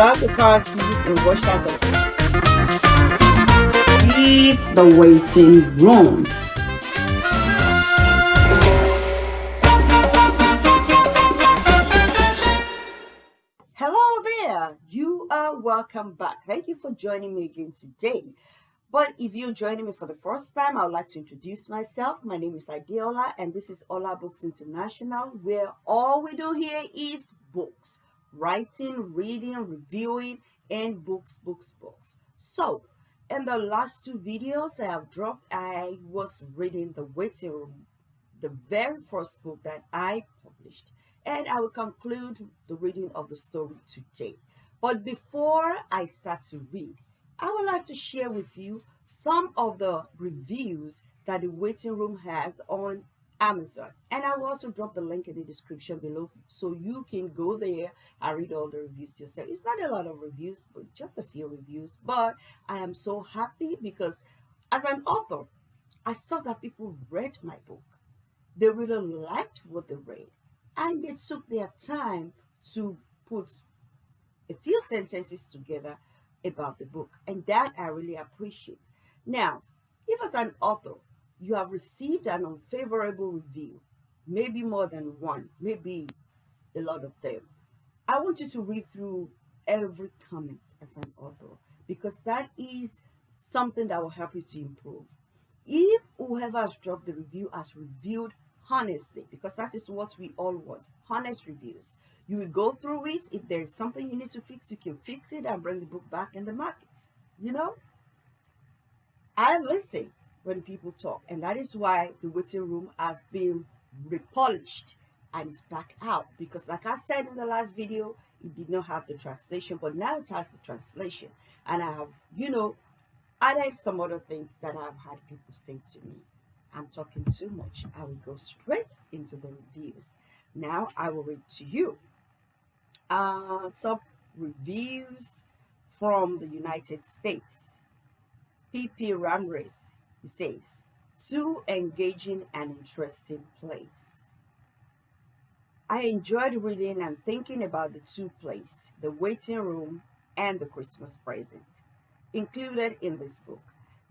grab the car keys and rush out of leave the waiting room. Hello there, you are welcome back. Thank you for joining me again today. But if you're joining me for the first time, I would like to introduce myself. My name is Adiola, and this is Olabooks International, where all we do here is books, writing, reading, reviewing, and books. So, in the last two videos I have dropped, I was reading The Waiting Room, the very first book that I published, and I will conclude the reading of the story today. But before I start to read, I would like to share with you some of the reviews that The Waiting Room has on Amazon. And I will also drop the link in the description below so you can go there and read all the reviews yourself. It's not a lot of reviews, but just a few reviews. But I am so happy because as an author, I saw that people read my book. They really liked what they read. And they took their time to put a few sentences together about the book, and that I really appreciate. Now, if as an author you have received an unfavorable review, maybe more than one, maybe a lot of them, I want you to read through every comment as an author, because that is something that will help you to improve. If whoever has dropped the review has reviewed honestly, because that is what we all want, honest reviews, you will go through it. If there is something you need to fix, you can fix it and bring the book back in the markets. You know, I listen when people talk, and that is why The Waiting Room has been repolished and is back out, because like I said in the last video, it did not have the translation, but now it has the translation, and I have, added some other things that I've had people say to me. I'm talking too much. I will go straight into the reviews. Now I will read to you some reviews from the United States. P.P. Ramirez, he says, too engaging and interesting place. I enjoyed reading and thinking about the two plays, The Waiting Room and The Christmas Present, included in this book.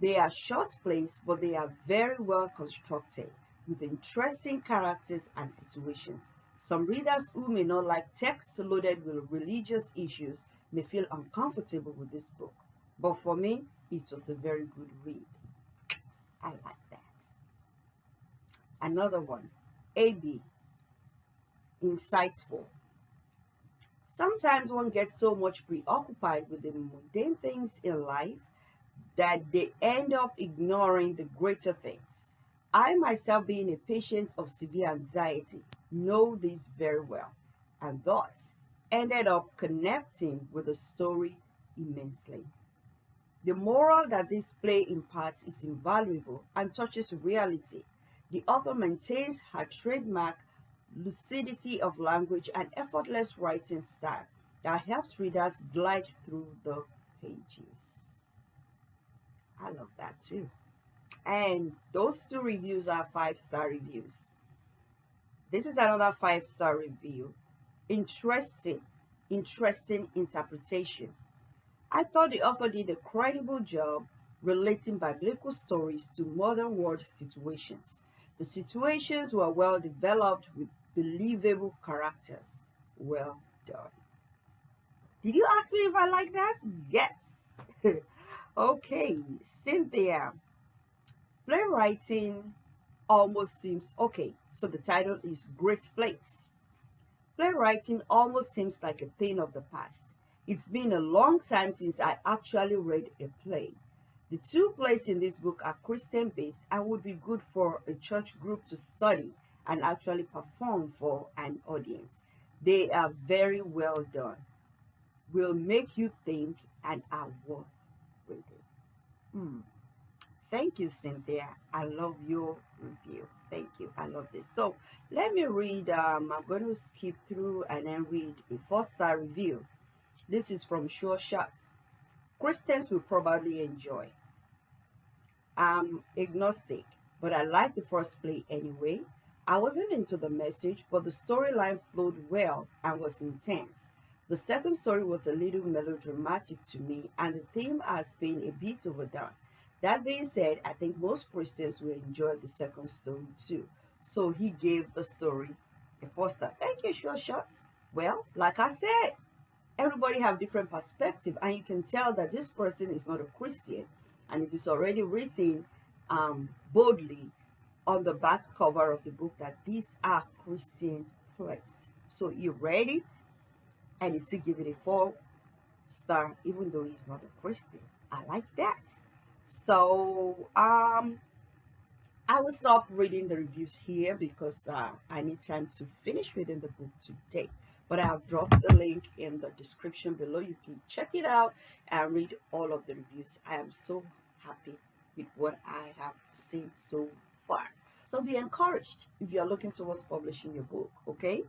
They are short plays, but they are very well constructed, with interesting characters and situations. Some readers who may not like text loaded with religious issues may feel uncomfortable with this book, but for me, it was a very good read. I like that. Another one, AB, insightful. Sometimes one gets so much preoccupied with the mundane things in life that they end up ignoring the greater things. I myself, being a patient of severe anxiety, know this very well, and thus ended up connecting with the story immensely. The moral that this play imparts is invaluable and touches reality. The author maintains her trademark lucidity of language and effortless writing style that helps readers glide through the pages. I love that too. And those two reviews are 5-star reviews. This is another 5-star review. Interesting interpretation. I thought the author did a credible job relating biblical stories to modern world situations. The situations were well developed with believable characters. Well done. Did you ask me if I like that? Yes. Okay, Cynthia. Playwriting almost seems okay. So the title is Great Place. Playwriting almost seems like a thing of the past. It's been a long time since I actually read a play. The two plays in this book are Christian based and would be good for a church group to study and actually perform for an audience. They are very well done, will make you think, and are worth reading. Thank you, Cynthia. I love your review. Thank you. I love this. So let me read. I'm going to skip through and then read a 4-star review. This is from Sure Shot. Christians will probably enjoy. I'm agnostic, but I liked the first play anyway. I wasn't into the message, but the storyline flowed well and was intense. The second story was a little melodramatic to me, and the theme has been a bit overdone. That being said, I think most Christians will enjoy the second story too. So he gave the story a 4 star. Thank you, Sure Shot. Well, like I said, everybody have different perspective, and you can tell that this person is not a Christian, and it is already written boldly on the back cover of the book that these are Christian plays. So he read it and he still give it a 4 star, even though he's not a Christian. I like that. So I will stop reading the reviews here because I need time to finish reading the book today. But I have dropped the link in the description below. You can check it out and read all of the reviews. I am so happy with what I have seen so far. So be encouraged if you are looking towards publishing your book, okay?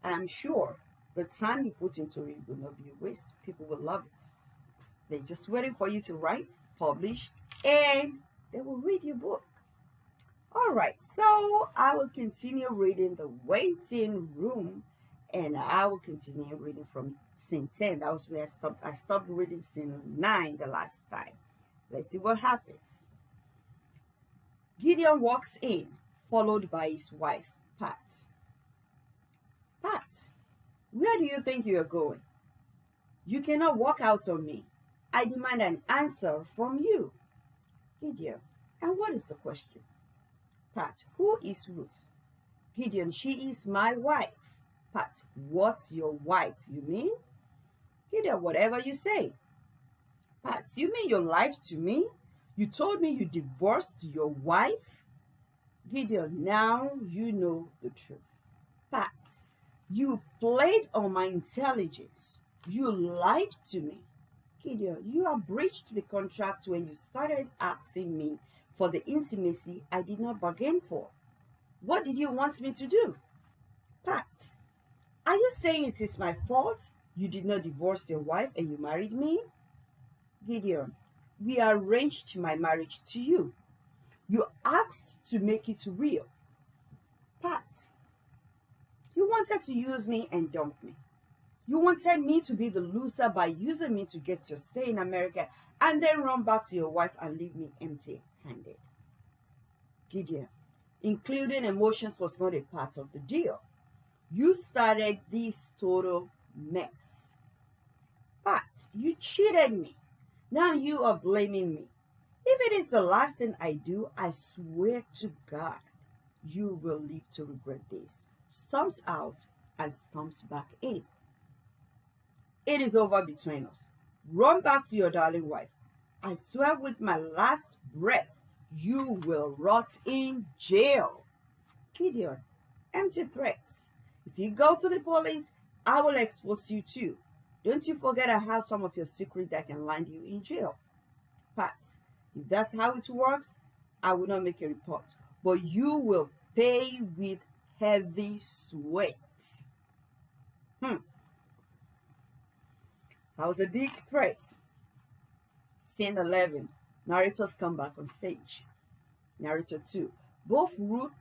And I'm sure the time you put into it will not be a waste. People will love it. They're just waiting for you to write, publish, and they will read your book. All right, so I will continue reading The Waiting Room, and I will continue reading from scene 10. That was where I stopped. I stopped reading scene 9 the last time. Let's see what happens. Gideon walks in, followed by his wife, Pat. Pat, where do you think you are going? You cannot walk out on me. I demand an answer from you. Gideon, and what is the question? Pat, who is Ruth? Gideon, she is my wife. Pat, what's your wife, you mean? Gideon, whatever you say. Pat, you mean you lied to me? You told me you divorced your wife? Gideon, now you know the truth. Pat, you played on my intelligence. You lied to me. Gideon, you have breached the contract when you started asking me for the intimacy I did not bargain for. What did you want me to do? Pat, are you saying it is my fault you did not divorce your wife and you married me? Gideon, we arranged my marriage to you. You asked to make it real. Pat, you wanted to use me and dump me. You wanted me to be the loser by using me to get your stay in America and then run back to your wife and leave me empty-handed. Gideon, including emotions was not a part of the deal. You started this total mess. But you cheated me. Now you are blaming me. If it is the last thing I do, I swear to God, you will live to regret this. Stomps out and stomps back in. It is over between us. Run back to your darling wife. I swear with my last breath, you will rot in jail. Gideon, empty threats. If you go to the police, I will expose you too. Don't you forget I have some of your secrets that can land you in jail. Pat, if that's how it works, I will not make a report. But you will pay with heavy sweat. That was a big threat. Scene 11. Narrators come back on stage. Narrator 2. Both Ruth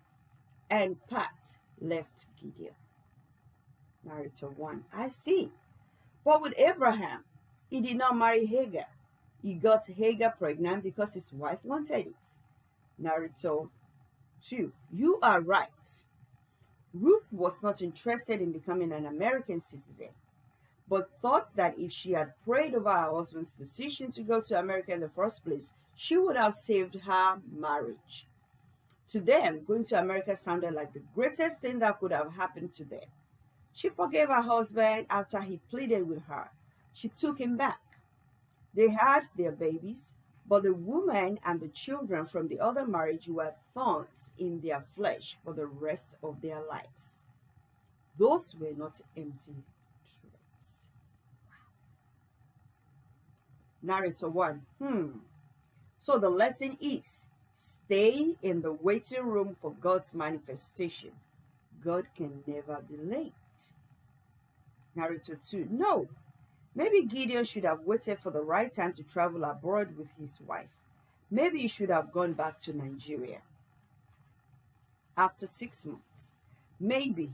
and Pat left Gideon. Narrator 1. I see. But with Abraham, he did not marry Hagar. He got Hagar pregnant because his wife wanted it. Narrator 2. You are right. Ruth was not interested in becoming an American citizen, but thought that if she had prayed over her husband's decision to go to America in the first place, she would have saved her marriage. To them, going to America sounded like the greatest thing that could have happened to them. She forgave her husband after he pleaded with her. She took him back. They had their babies, but the woman and the children from the other marriage were thorns in their flesh for the rest of their lives. Those were not empty threats. Narrator 1. So the lesson is, stay in the waiting room for God's manifestation. God can never be late. Narrator 2. No, maybe Gideon should have waited for the right time to travel abroad with his wife. Maybe he should have gone back to Nigeria after 6 months. Maybe,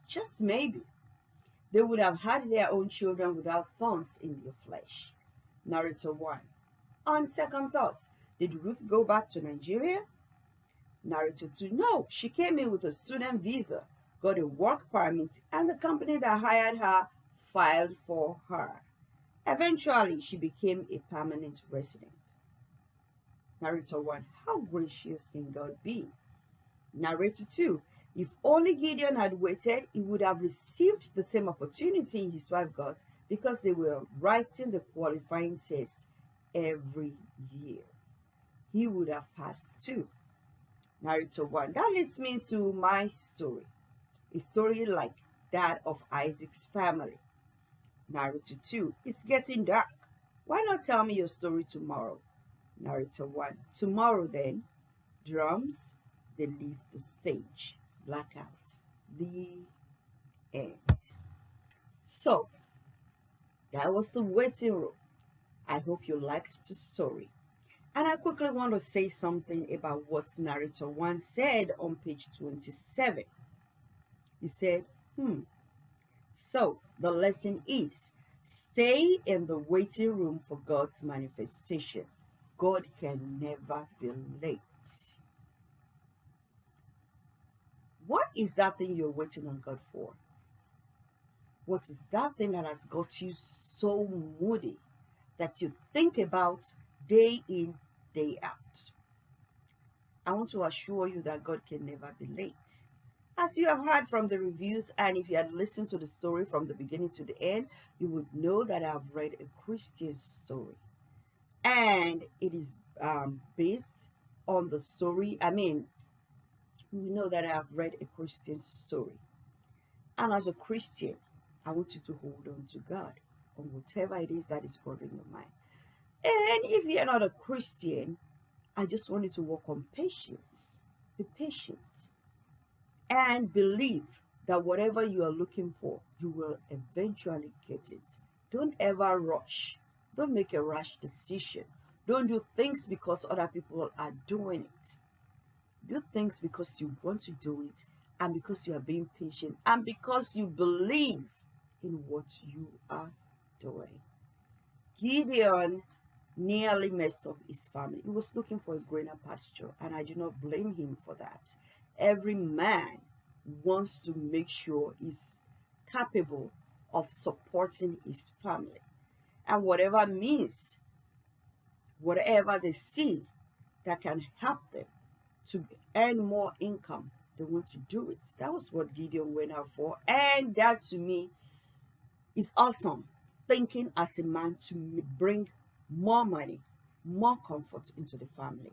just maybe. They would have had their own children without thorns in their flesh. Narrator 1. On second thoughts, did Ruth go back to Nigeria? Narrator 2. No, she came in with a student visa, got a work permit, and the company that hired her filed for her. Eventually, she became a permanent resident. Narrator 1. How gracious can God be? Narrator 2. If only Gideon had waited, he would have received the same opportunity his wife got because they were writing the qualifying test every year. He would have passed too. Narrator 1. That leads me to my story, a story like that of Isaac's family. Narrator 2. It's getting dark. Why not tell me your story tomorrow? Narrator 1. Tomorrow then, drums, they leave the stage. Blackout. The end. So, that was the waiting room. I hope you liked the story. And I quickly want to say something about what narrator 1 said on page 27. He said, so the lesson is, stay in the waiting room for God's manifestation. God can never be late. What is that thing you're waiting on God for? What is that thing that has got you so moody that you think about day in, day out? I want to assure you that God can never be late. As you have heard from the reviews, and if you had listened to the story from the beginning to the end, you would know that I've read a Christian story. And it is based on the story. We know that I have read a Christian story. And as a Christian, I want you to hold on to God on whatever it is that is bothering your mind. And if you're not a Christian, I just want you to work on patience. Be patient. And believe that whatever you are looking for, you will eventually get it. Don't ever rush. Don't make a rash decision. Don't do things because other people are doing it. Do things because you want to do it, and because you are being patient, and because you believe in what you are doing. Gideon nearly messed up his family. He was looking for a greener pasture, and I do not blame him for that. Every man wants to make sure he's capable of supporting his family. And whatever means, whatever they see that can help them to earn more income, they want to do it. That was what Gideon went out for. And that to me is awesome. Thinking as a man to bring more money, more comfort into the family.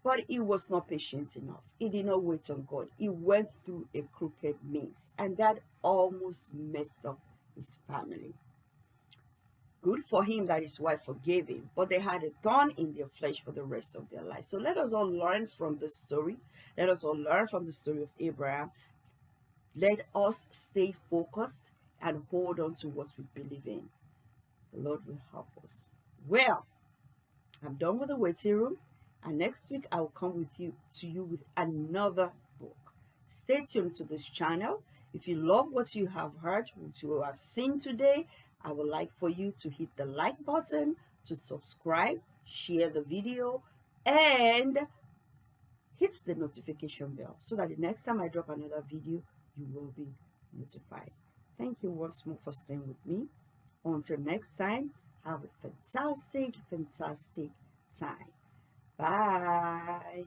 But he was not patient enough. He did not wait on God. He went through a crooked means. And that almost messed up his family. Good for him that his wife forgave him, but they had a thorn in their flesh for the rest of their life. So let us all learn from this story. Let us all learn from the story of Abraham. Let us stay focused and hold on to what we believe in. The Lord will help us. Well, I'm done with the waiting room, and next week I will come to you with another book. Stay tuned to this channel. If you love what you have heard, what you have seen today, I would like for you to hit the like button, to subscribe, share the video, and hit the notification bell so that the next time I drop another video, you will be notified. Thank you once more for staying with me. Until next time, have a fantastic, fantastic time. Bye.